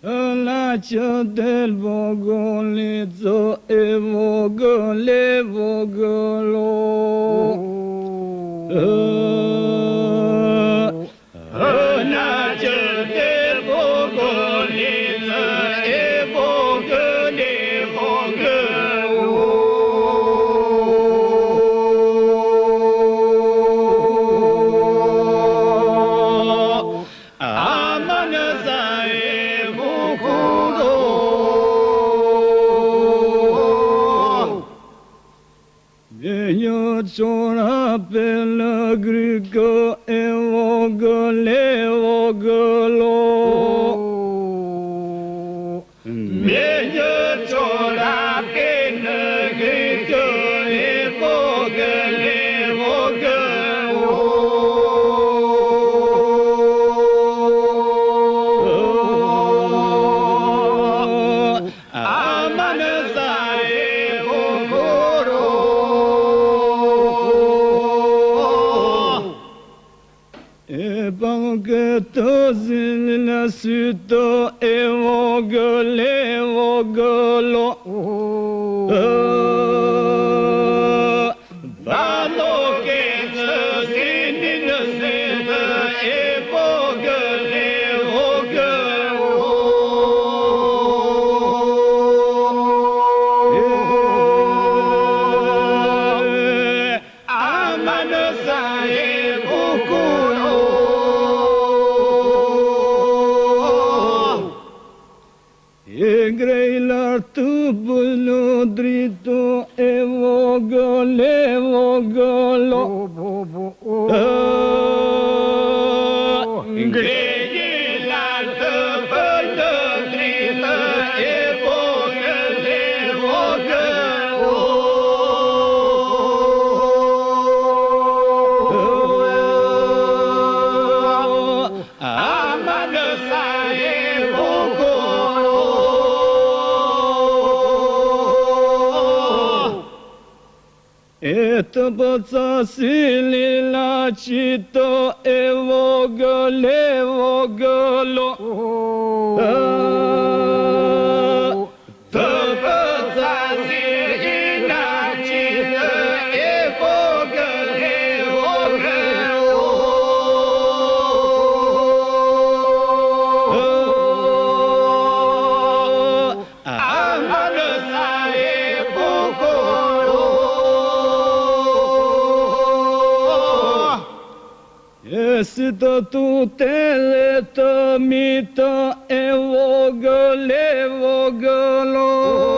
La që del vogolico e vogolo. La që del vogolico e Çora pel grigo e vogolo. Meglio çora pel grigo e vogolo. Aman che tosi la sito e vogolo. Vado che tosi la sito e Grejlar të bëllu drito e vogolo. Grejlar të bëllu drito e vogolo. Aman sa e e të bëca sili la qito e vogolo. Të bëca sili la qito e vogolo. Aman sa e vogolo. Si të tutele të mito e vogolo.